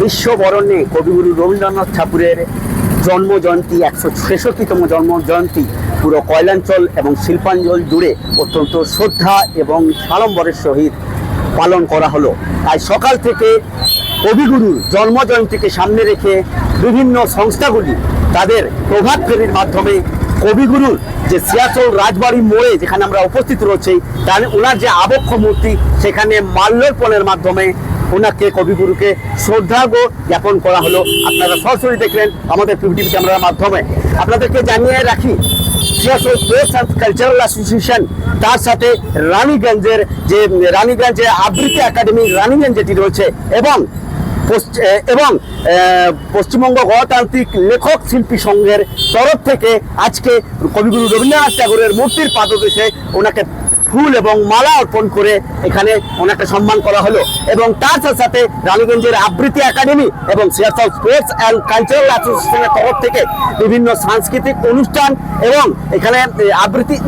বিশ্ববরণ্যে কবিগুরু রবীন্দ্রনাথ ঠাকুরের জন্মজয়ন্তী 166তম জন্মজয়ন্তী পুরো কয়লাঞ্চল এবং শিল্পাঞ্চল জুড়ে অত্যন্ত শ্রদ্ধা এবং সাড়ম্বরের সহিত পালন করা হলো। আজ সকাল থেকে কবিগুরুর জন্মজয়ন্তীকে সামনে রেখে বিভিন্ন সংস্থাগুলি তাদের প্রভাত ফেরির মাধ্যমে কবিগুরুর যে সিয়াচল রাজবাড়ি মোড়ে যেখানে আমরা উপস্থিত রয়েছি তার ওনার যে আবক্ষ মূর্তি সেখানে মাল্যার্পণের মাধ্যমে ওনাকে কবিগুরুকে শ্রদ্ধার্ঘ্য জ্ঞাপন করা হলো। আপনারা সরাসরি দেখলেন আমাদের পিভিটিভি ক্যামেরার মাধ্যমে। আপনাদেরকে জানিয়ে রাখি সিয়াচল স্পোর্টস অ্যান্ড কালচারাল অ্যাসোসিয়েশন তার সাথে রানীগঞ্জের আবৃত্তি একাডেমি রানীগঞ্জ যেটি রয়েছে এবং পশ্চিমবঙ্গ গণতান্ত্রিক লেখক শিল্পী সংঘের তরফ থেকে আজকে কবিগুরু রবীন্দ্রনাথ ঠাকুরের মূর্তির পাদদেশে ওনাকে ফুল এবং মালা অর্পণ করে এখানে ওনাকে সম্মান করা হলো। এবং তার সাথে রানীগঞ্জের আবৃত্তি একাডেমি এবং সিয়াচল স্পোর্টস অ্যান্ড কালচারাল অ্যাসোসিয়েশনের তরফ থেকে বিভিন্ন সাংস্কৃতিক অনুষ্ঠান এবং এখানে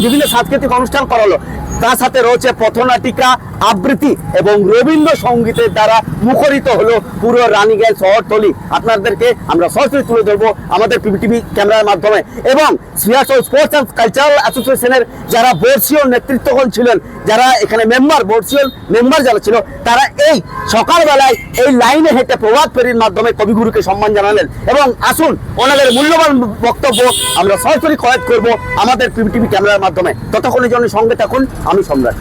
বিভিন্ন সাংস্কৃতিক অনুষ্ঠান করা হলো। তার সাথে রয়েছে পথনাটিকা, আবৃত্তি এবং রবীন্দ্রসঙ্গীতের দ্বারা মুখরিত হলো পুরো রানীগঞ্জ শহরতলি। আপনাদেরকে আমরা সরাসরি তুলে ধরবো আমাদের পিভিটিভি ক্যামেরার মাধ্যমে। এবং সিয়াচল স্পোর্টস অ্যান্ড কালচারাল অ্যাসোসিয়েশনের যারা বর্ষীয় নেতৃত্বগণ ছিলেন, যারা এখানে বর্ষীয় মেম্বার যারা ছিল, তারা এই সকালবেলায় এই লাইনে হেঁটে প্রভাত ফেরির মাধ্যমে কবিগুরুকে সম্মান জানালেন। এবং আসুন ওনাদের মূল্যবান বক্তব্য আমরা সরাসরি কয়েদ করবো আমাদের পিভিটিভি ক্যামেরার মাধ্যমে। ততক্ষণের জন্য সঙ্গে থাকুন, আমি সম্রাট।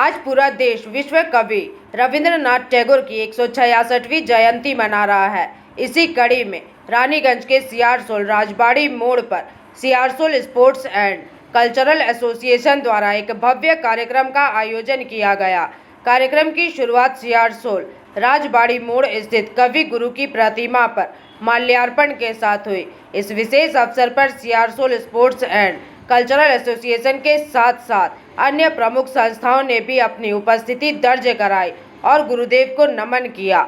आज पूरा देश विश्व कवि रविंद्रनाथ टैगोर की 166वीं जयंती मना रहा है। इसी कड़ी में रानीगंज के सियारसोल राजबाड़ी मोड़ पर Siarsol sports and cultural association द्वारा एक भव्य कार्यक्रम का आयोजन किया गया। कार्यक्रम की शुरुआत सियारसोल राजबाड़ी मोड़ स्थित कवि गुरु की प्रतिमा पर माल्यार्पण के साथ हुई। इस विशेष अवसर पर Siarsol sports and cultural association के साथ साथ अन्य प्रमुख संस्थाओं ने भी अपनी उपस्थिति दर्ज कराई और गुरुदेव को नमन किया।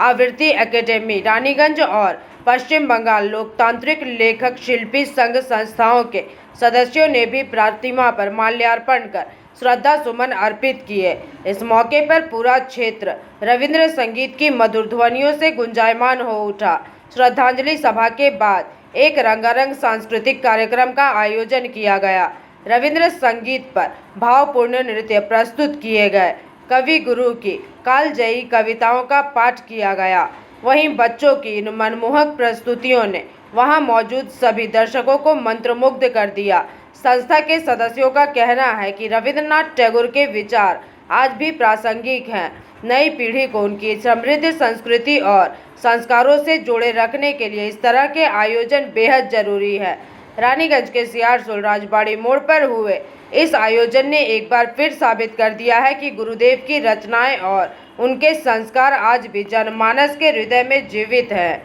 आवृत्ति एकेडमी रानीगंज और पश्चिम बंगाल लोकतांत्रिक लेखक शिल्पी संघ संस्थाओं के सदस्यों ने भी प्रतिमा पर माल्यार्पण कर श्रद्धा सुमन अर्पित किए। इस मौके पर पूरा क्षेत्र रविंद्र संगीत की मधुर ध्वनियों से गुंजायमान हो उठा। श्रद्धांजलि सभा के बाद एक रंगारंग सांस्कृतिक कार्यक्रम का आयोजन किया गया। रविंद्र संगीत पर भावपूर्ण नृत्य प्रस्तुत किए गए। कवि गुरु की कालजयी कविताओं का पाठ किया गया। वहीं बच्चों की इन मनमोहक प्रस्तुतियों ने वहां मौजूद सभी दर्शकों को मंत्रमुग्ध कर दिया। संस्था के सदस्यों का कहना है कि रविंद्रनाथ टैगोर के विचार आज भी प्रासंगिक हैं। नई पीढ़ी को उनकी समृद्ध संस्कृति और संस्कारों से जोड़े रखने के लिए इस तरह के आयोजन बेहद जरूरी है। रानीगंज के सियारसोल राजबाड़ी मोड़ पर हुए इस आयोजन ने एक बार फिर साबित कर दिया है कि गुरुदेव की रचनाएं और उनके संस्कार आज भी जनमानस के हृदय में जीवित हैं।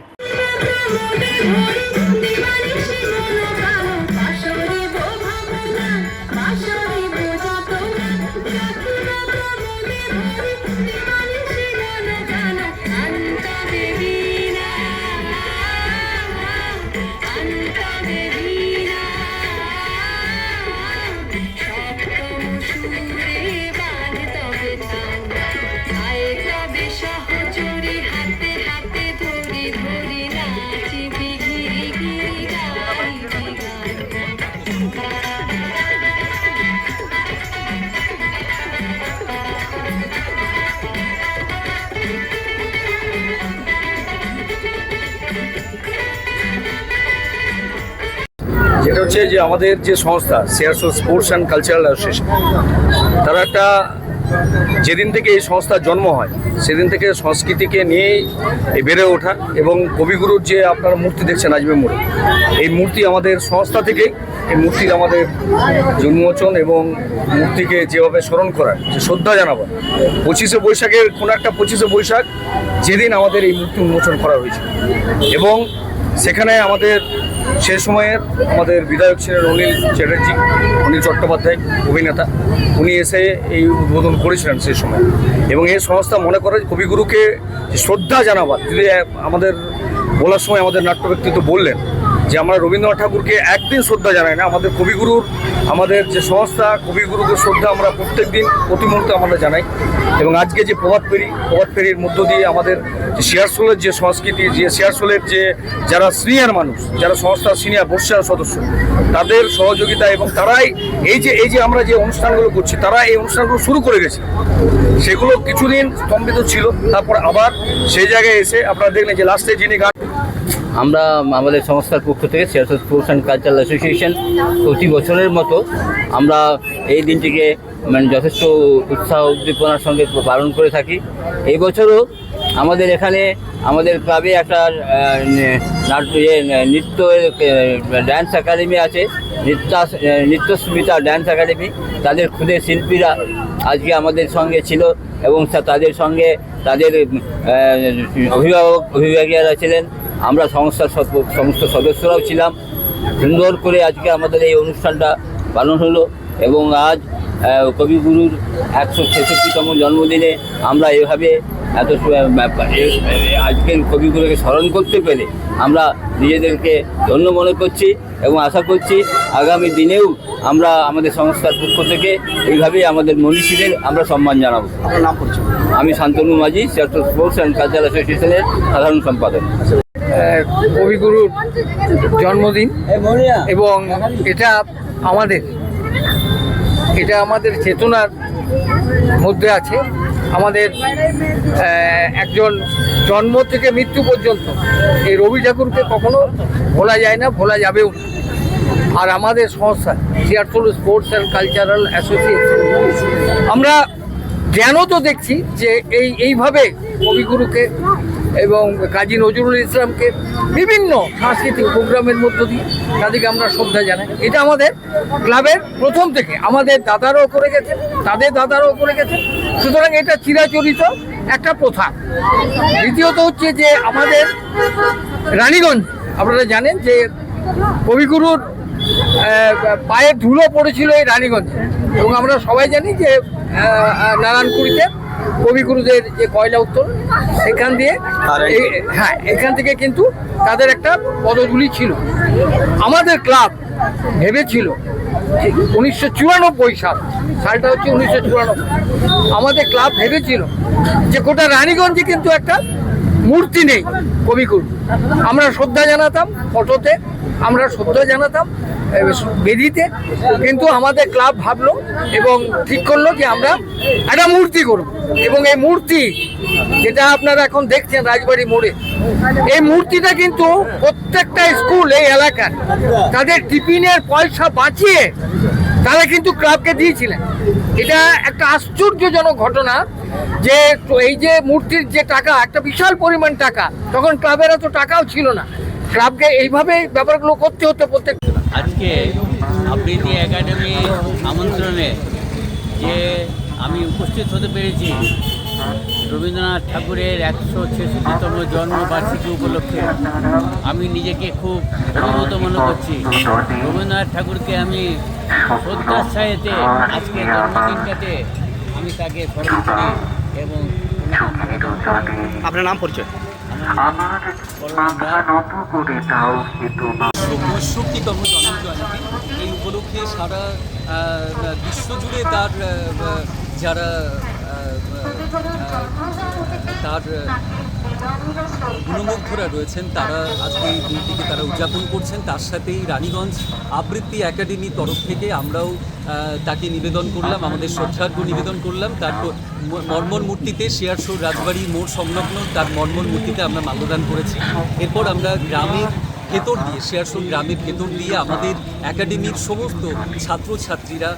যেটা হচ্ছে যে আমাদের যে সংস্থা Searsole sports and cultural association, তারা একটা যেদিন থেকে এই সংস্থার জন্ম হয় সেদিন থেকে সংস্কৃতিকে নিয়েই বেড়ে ওঠা। এবং কবিগুরুর যে আপনারা মূর্তি দেখছেন আজমের মোড়ে, এই মূর্তি আমাদের সংস্থা থেকেই এই মূর্তির আমাদের উন্মোচন এবং মূর্তিকে যেভাবে স্মরণ করার, যে শ্রদ্ধা জানাবার 25শে বৈশাখের কোনো একটা 25শে বৈশাখ যেদিন আমাদের এই মূর্তি উন্মোচন করা হয়েছে। এবং সেখানে আমাদের সে সময়ের আমাদের বিধায়ক ছিলেন অনিল চট্টোপাধ্যায় অভিনেতা, উনি এসে এই উদ্বোধন করেছিলেন সেই সময়। এবং এই সংস্থা মনে করে কবিগুরুকে শ্রদ্ধা জানাবার, যদি আমাদের বলার সময় আমাদের নাট্য ব্যক্তিত্ব বললেন যে আমরা রবীন্দ্রনাথ ঠাকুরকে একদিন শ্রদ্ধা জানাই না, আমাদের কবিগুরুর, আমাদের যে সংস্থা কবিগুরুকে শ্রদ্ধা আমরা প্রত্যেক দিন প্রতি মুহূর্তে আমরা জানাই। এবং আজকে যে প্রভাত ফেরির মধ্য দিয়ে আমাদের যে শেয়ারসোলের যে সংস্কৃতি, যে শেয়ারসোলের যে যারা সিনিয়র মানুষ, যারা সংস্থার সিনিয়র বর্ষিয়ান সদস্য, তাদের সহযোগিতা এবং তারাই এই যে আমরা যে অনুষ্ঠানগুলো করছি, তারা এই অনুষ্ঠানগুলো শুরু করে গেছে। সেগুলো কিছুদিন স্তম্ভিত ছিল, তারপর আবার সেই জায়গায় এসে আপনারা দেখলেন যে লাস্টে যিনি গান। আমরা আমাদের সংস্থার পক্ষ থেকে শেয়ারসোল স্পোর্টস অ্যান্ড কালচারাল অ্যাসোসিয়েশন প্রতি বছরের মতো আমরা এই দিনটিকে যথেষ্ট উৎসাহ উদ্দীপনার সঙ্গে পালন করে থাকি। এই বছরও আমাদের এখানে আমাদের ক্লাবে একটা নৃত্য ড্যান্স একাডেমি আছে, নৃত্যস্মিতা ড্যান্স একাডেমি। তাদের খুদে শিল্পীরা আজকে আমাদের সঙ্গে ছিল এবং তাদের সঙ্গে তাদের অভিভাবকেরা ছিলেন, আমরা সংস্থার সমস্ত সদস্যরাও ছিলাম। সুন্দর করে আজকে আমাদের এই অনুষ্ঠানটা পালন হলো এবং আজ কবিগুরুর 166তম জন্মদিনে আমরা এভাবে আজকের কবিগুরুকে স্মরণ করতে পেরে আমরা নিজেদেরকে ধন্য মনে করছি এবং আশা করছি আগামী দিনেও আমরা আমাদের সংস্থার পক্ষ থেকে এইভাবেই আমাদের মনীষীদের আমরা সম্মান জানাবো। আপনার নাম পরিচয়? আমি শান্তনু মাঝি, শেয়ারসোল স্পোর্টস অ্যান্ড কালচারাল অ্যাসোসিয়েশনের সাধারণ সম্পাদক। কবিগুরুর জন্মদিন এবং এটা আমাদের চেতনার মধ্যে আছে। আমাদের একজন জন্ম থেকে মৃত্যু পর্যন্ত এই রবি ঠাকুরকে কখনো ভোলা যায় না, ভোলা যাবেও না। আর আমাদের সংস্থা শেয়ারসোল স্পোর্টস অ্যান্ড কালচারাল অ্যাসোসিয়েশন আমরা জ্ঞানত দেখছি যে এইভাবে কবিগুরুকে এবং কাজী নজরুল ইসলামকে বিভিন্ন সাংস্কৃতিক প্রোগ্রামের মধ্য দিয়ে তাদেরকে আমরা শ্রদ্ধা জানাই। এটা আমাদের ক্লাবের প্রথম থেকে আমাদের দাদারাও করে গেছে, তাদের দাদারাও করে গেছে, সুতরাং এটা চিরাচরিত একটা প্রথা। দ্বিতীয়ত হচ্ছে যে আমাদের রানীগঞ্জ, আপনারা জানেন যে কবিগুরুর পায়ের ধুলো পড়েছিল এই রানীগঞ্জে এবং আমরা সবাই জানি যে নারায়ণপুরীতে কবিগুরুদের যে কয়লা উত্তোলন সেখান দিয়ে এখান থেকে কিন্তু তাদের একটা পদধূলি ছিল। আমাদের ক্লাব ভেবেছিল 1994 সালটা হচ্ছে 1994, আমাদের ক্লাব ভেবেছিল যে গোটা রানীগঞ্জে কিন্তু একটা মূর্তি নেই কবিগুরু। আমরা শ্রদ্ধা জানাতাম ফটোতে, আমরা শ্রদ্ধা জানাতাম বেদিতে, কিন্তু আমাদের ক্লাব ভাবলো এবং ঠিক করলো যে আমরা একটা মূর্তি করব। এবং এই মূর্তি যেটা আপনারা এখন দেখছেন রাজবাড়ি মোড়ে, এই মূর্তিটা কিন্তু প্রত্যেকটা স্কুল এই এলাকার তাদের টিফিনের পয়সা বাঁচিয়ে তারা কিন্তু ক্লাবকে দিয়েছিলেন। এটা একটা আশ্চর্যজনক ঘটনা যে এই যে মূর্তির যে টাকা, একটা বিশাল পরিমাণ টাকা, তখন ক্লাবের এত টাকাও ছিল না, ক্লাবকে এইভাবে ব্যাপারগুলো করতে হতো প্রত্যেক। আজকে আবৃত্তি একাডেমি আমন্ত্রণে যে আমি উপস্থিত হতে পেরেছি রবীন্দ্রনাথ ঠাকুরের 166তম জন্মবার্ষিকী উপলক্ষে আমি নিজেকে খুব গর্বিত মনে করছি। রবীন্দ্রনাথ ঠাকুরকে আমি শ্রদ্ধার সাথে আজকের জন্মদিনটাতে আমি তাকে স্মরণ করি এবং আপনার নাম পরিচয়? 65তম জন্মজয়ন্তী, এই উপলক্ষে সারা বিশ্বজুড়ে তার যারা তার গুণমুগ্ধরা রয়েছেন তারা আজকে এই দিনটিকে তারা উদযাপন করছেন। তার সাথেই রানীগঞ্জ আবৃত্তি একাডেমির তরফ থেকে আমরাও তাকে নিবেদন করলাম, আমাদের শ্রদ্ধার্ঘ্য নিবেদন করলাম। তার মর্মর মূর্তিতে শেয়ারসোল রাজবাড়ি মোড় সংলগ্ন তার মর্মর মূর্তিতে আমরা মাল্যদান করেছি। এরপর আমরা গ্রামের ভেতর দিয়ে, শেয়ারসোল গ্রামের ভেতর দিয়ে আমাদের একাডেমির সমস্ত ছাত্রছাত্রীরা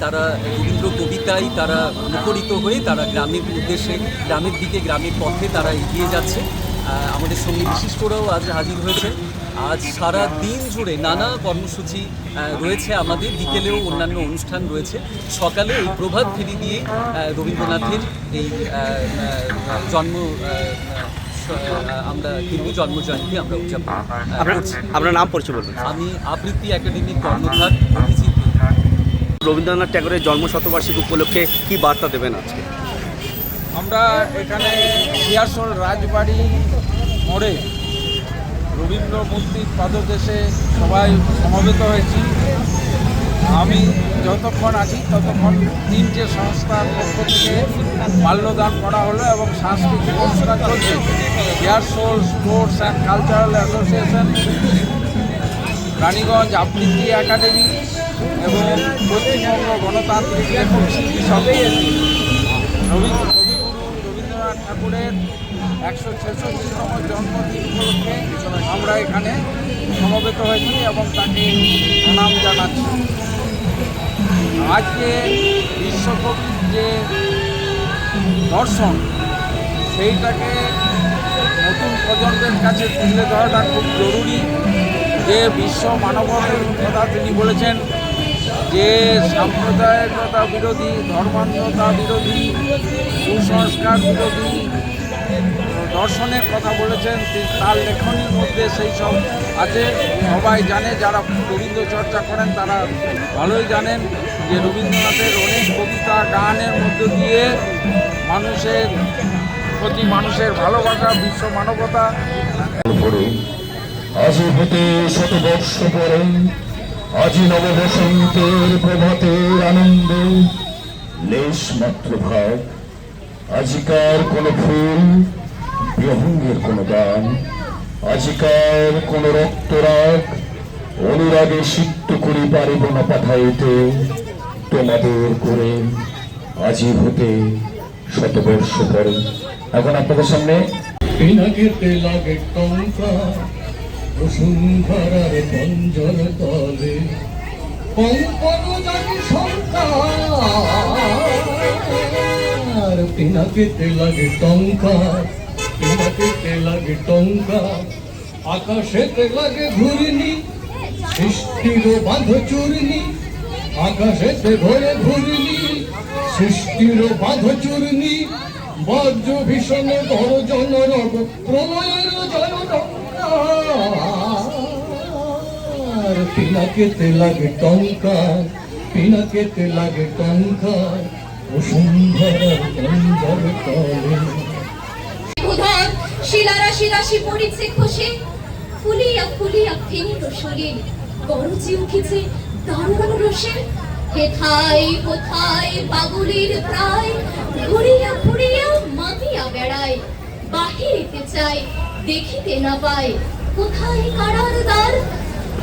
তারা রবীন্দ্র কবিতায় তারা মুখরিত হয়ে তারা গ্রামের উদ্দেশ্যে, গ্রামের দিকে, গ্রামের পথে তারা এগিয়ে যাচ্ছে। আমাদের সঙ্গে বিশিষ্টরাও আজ হাজির হয়েছে। আজ সারা দিন জুড়ে নানা কর্মসূচি রয়েছে আমাদের, বিকেলেও অন্যান্য অনুষ্ঠান রয়েছে। সকালে এই প্রভাত ফেরি দিয়ে রবীন্দ্রনাথের এই জন্ম আমরা হিন্দু জন্মজয়ন্তী আমরা উদযাপন করছি। আপনার নাম পরিচয় বলবেন? আমি আবৃত্তি একাডেমির কর্ণধার অভিজিৎ। রবীন্দ্রনাথ ঠাকুরের জন্ম শতবার্ষিকী উপলক্ষে কি বার্তা দেবেন আজকে? আমরা এখানে শেয়ারসোল রাজবাড়ি মোড়ে রবীন্দ্র মূর্তির পাদদেশে সবাই সমবেত হয়েছি। আমি যতক্ষণ আছি ততক্ষণ তিনটে সংস্থার পক্ষ থেকে মাল্যদান করা হলো এবং সাংস্কৃতিক অনুষ্ঠান চলছে। Aerosol sports and cultural association, Raniganj আবৃত্তি একাডেমি এবং পশ্চিমবঙ্গ গণতান্ত্রিক লেখক শিল্পী সবেই এসেছি। কবিগুরু রবীন্দ্রনাথ ঠাকুরের 166তম জন্মদিন উপলক্ষে আমরা এখানে সমবেত হয়েছি এবং তাকে প্রণাম জানাচ্ছি। আজকে বিশ্বকবির যে দর্শন সেইটাকে নতুন প্রজন্মের কাছে তুলে ধরাটা খুব জরুরি। যে বিশ্ব মানবতার কথা তিনি বলেছেন, যে সাম্প্রদায়িকতা বিরোধী, ধর্মান্ধতা বিরোধী, কুসংস্কার বিরোধী দর্শনের কথা বলেছেন। তার লেখনীর মধ্যে সেই সব আছে। সবাই জানে, যারা রবীন্দ্র চর্চা করেন তারা ভালোই জানেন যে রবীন্দ্রনাথের অনেক কবিতা গানের মধ্য দিয়ে মানুষের প্রতি মানুষের ভালোবাসা, বিশ্ব মানবতা। আজি হতে শতবর্ষ পরে, আজি নব বসন্তের প্রভাতের আনন্দে লেশ মাত্র ভাব, আজিকার কোন ফুল বিহঙ্গের কোন গান, আজিকার কোন রক্তরাগ অনুরাগে সিদ্ধ করি পারিব না পাঠাইতে তোমাদের করে। আজি হতে শতবর্ষ পরে। এখন আপনাদের সামনে পিনাকেতে লাগে টঙ্কা বসুন্ধরার পঞ্জর তলে, কঙ্কন জানি সংকার। পিনাকেতে লাগে টঙ্কা, পিনাকেতে লাগে টঙ্কা, আকাশেতে লাগে ঘূর্ণি, সৃষ্টির বাঁধ চূর্ণি, আকাশেতে ঘরে ঘূর্ণি, সৃষ্টির বাঁধ চূর্ণি, বজ্র ভীষণ গর্জন রব প্রলয়ের জনটঙ্কার। পিনাকেতে লাগে টঙ্কার, পিনাকেতে লাগে টঙ্কার, বসুন্ধরার পঞ্জর তলে। শিলারাশি রাশি পড়িছে খসে, ফুলিয়া ফুলিয়া ফেনি রসলে, গরজি উঠেছে দারুণ রসে। হেথায় কোথায় পাগলের প্রায়, ঘুরিয়া ঘুরিয়া মাতিয়া বেড়ায়। বাহিরিতে চাই দেখিতে না পায়, কোথায় কারার দ্বার।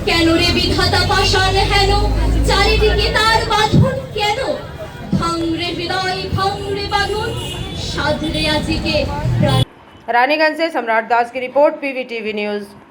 কেন রে বিধাতা পাষাণ হেন, চারিদিকে তার বাঁধন কেন। ভাঙরে হৃদয় ভাঙরে বাঁধন, সাধরে আজিকে। रानीगंज से सम्राट दास की रिपोर्ट, PVTV न्यूज।